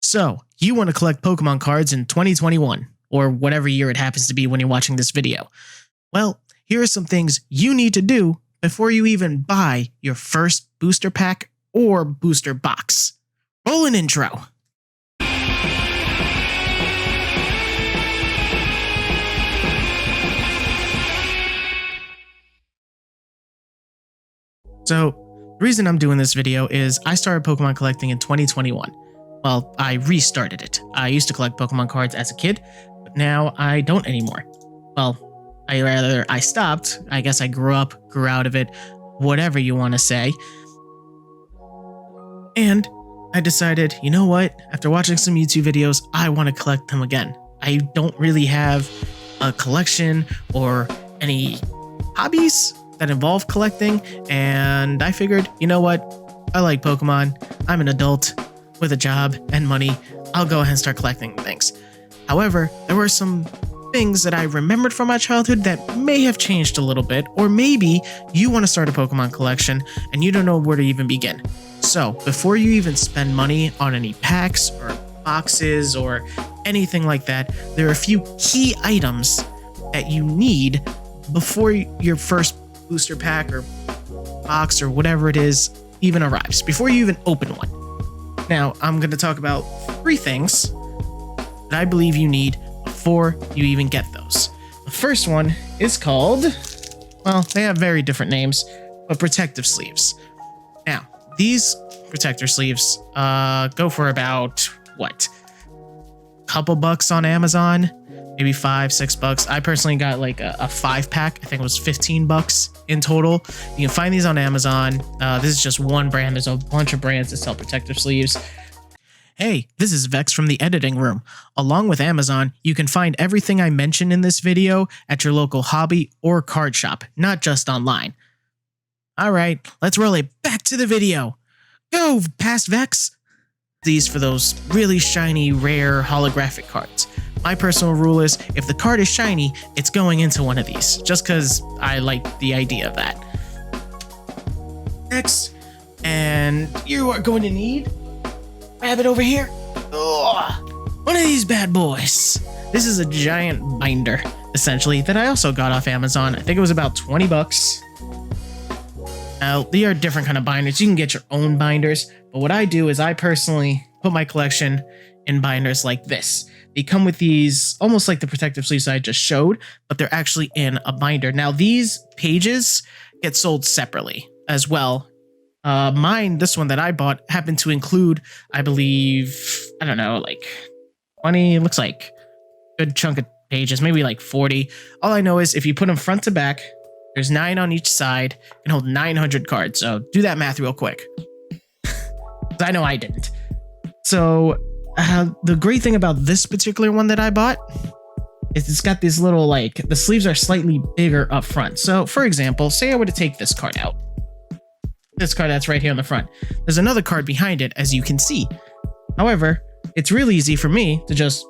So, you want to collect Pokemon cards in 2021, or whatever year it happens to be when you're watching this video. Well, here are some things you need to do before you even buy your first booster pack or booster box. Roll an intro. So, the reason I'm doing this video is I started Pokemon collecting in 2021. Well, I restarted it. I used to collect Pokemon cards as a kid, but now I don't anymore. Well, I stopped. I guess I grew up, grew out of it, whatever you want to say. And I decided, you know what? After watching some YouTube videos, I want to collect them again. I don't really have a collection or any hobbies that involve collecting, and I figured, you know what? I like Pokemon. I'm an adult with a job and money. I'll go ahead and start collecting things. However, there were some things that I remembered from my childhood that may have changed a little bit, or maybe you want to start a Pokemon collection and you don't know where to even begin. So before you even spend money on any packs or boxes or anything like that, there are a few key items that you need before your first booster pack or box or whatever it is even arrives, before you even open one. Now, I'm going to talk about 3 things that I believe you need before you even get those. The first one is called, well, they have very different names, but protective sleeves. Now, these protector sleeves go for about, what, a couple bucks on Amazon, maybe $5-6. I personally got like a 5-pack. I think it was $15 in total. You can find these on Amazon. This is just one brand. There's a bunch of brands that sell protective sleeves. Hey, this is Vex from the editing room. Along with Amazon, you can find everything I mentioned in this video at your local hobby or card shop, not just online. All right, let's roll it back to the video. Go, past Vex! These for those really shiny, rare holographic cards. My personal rule is, if the card is shiny, it's going into one of these, just because I like the idea of that. Next, and you are going to need, grab it over here, one of these bad boys. This is a giant binder, essentially, that I also got off Amazon. I think it was about $20. Now, they are different kind of binders. You can get your own binders, but what I do is I personally put my collection in binders like this. They come with these, almost like the protective sleeves I just showed, but they're actually in a binder. Now, these pages get sold separately as well. Mine, this one that I bought, happened to include, I believe, I don't know, like 20, looks like a good chunk of pages, maybe like 40. All I know is if you put them front to back, there's 9 on each side and hold 900 cards. So do that math real quick. I know I didn't. So the great thing about this particular one that I bought is it's got these little, like, the sleeves are slightly bigger up front. So for example, say I were to take this card out. This card that's right here on the front. There's another card behind it, as you can see. However, it's really easy for me to just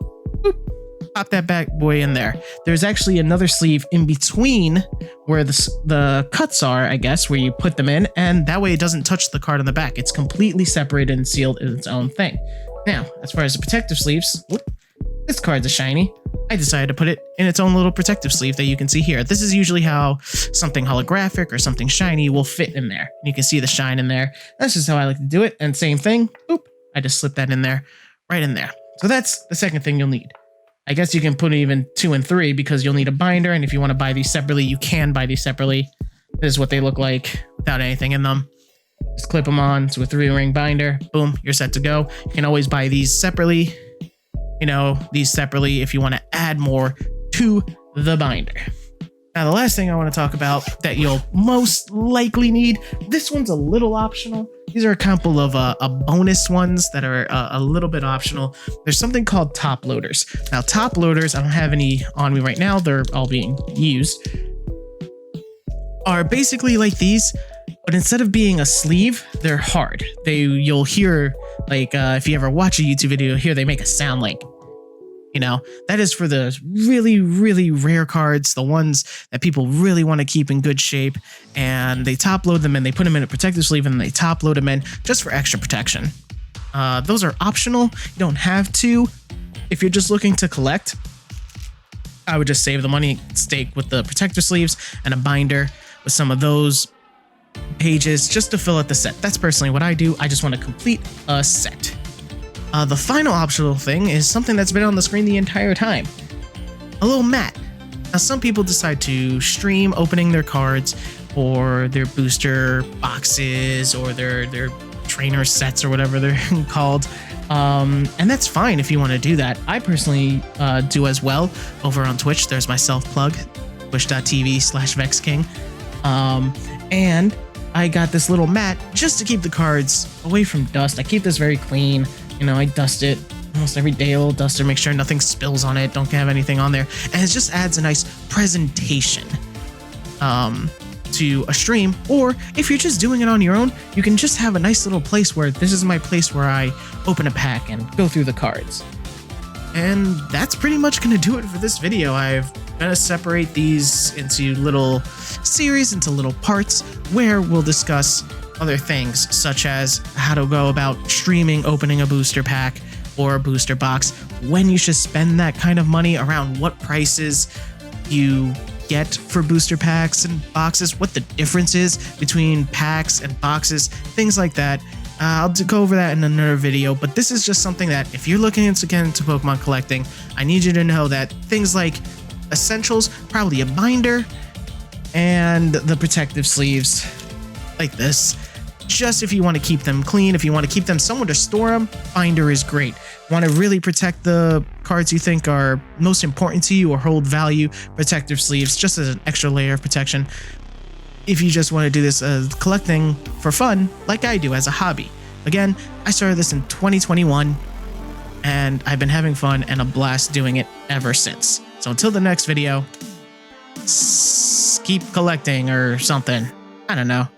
pop that bad boy in there. There's actually another sleeve in between where the cuts are, I guess, where you put them in, and that way it doesn't touch the card on the back. It's completely separated and sealed in its own thing. Now, as far as the protective sleeves, this card's a shiny. I decided to put it in its own little protective sleeve that you can see here. This is usually how something holographic or something shiny will fit in there. You can see the shine in there. That's just how I like to do it. And same thing, boop, I just slip that in there, right in there. So that's the second thing you'll need. I guess you can put even 2 and 3 because you'll need a binder. And if you want to buy these separately, you can buy these separately. This is what they look like without anything in them. Just clip them on to a 3-ring binder. Boom, you're set to go. You can always buy these separately. You know, these separately if you want to add more to the binder. Now, the last thing I want to talk about that you'll most likely need, this one's a little optional. These are a couple of bonus ones that are a little bit optional. There's something called top loaders. Now, top loaders, I don't have any on me right now. They're all being used. Are basically like these, but instead of being a sleeve, they're hard. You'll hear, like, if you ever watch a YouTube video, you'll hear they make a sound like, you know, that is for the really, really rare cards, the ones that people really want to keep in good shape, and they top load them in, they put them in a protective sleeve, and they top load them in just for extra protection. Those are optional. You don't have to. If you're just looking to collect, I would just save the money, stake with the protector sleeves and a binder with some of those pages just to fill out the set. That's personally what I do. I just want to complete a set. The final optional thing is something that's been on the screen the entire time. A little mat. Now, some people decide to stream opening their cards or their booster boxes or their trainer sets or whatever they're called. And that's fine if you want to do that. I personally do as well over on Twitch. There's my self-plug, twitch.tv/VexxKing. And I got this little mat just to keep the cards away from dust. I keep this very clean. You know, I dust it almost every day, a little duster, make sure nothing spills on it, don't have anything on there. And it just adds a nice presentation to a stream. Or if you're just doing it on your own, you can just have a nice little place where this is my place where I open a pack and go through the cards. And that's pretty much going to do it for this video. I'm going to separate these into little series, into little parts, where we'll discuss other things, such as how to go about streaming opening a booster pack or a booster box, when you should spend that kind of money, around what prices you get for booster packs and boxes, what the difference is between packs and boxes, things like that. I'll go over that in another video, but this is just something that if you're looking to get into Pokemon collecting, I need you to know that things like essentials, probably a binder, and the protective sleeves like this. Just if you want to keep them clean, if you want to keep them somewhere to store them, binder is great. Want to really protect the cards you think are most important to you or hold value, protective sleeves, just as an extra layer of protection. If you just want to do this collecting for fun, like I do as a hobby. Again, I started this in 2021, and I've been having fun and a blast doing it ever since. So until the next video, keep collecting or something. I don't know.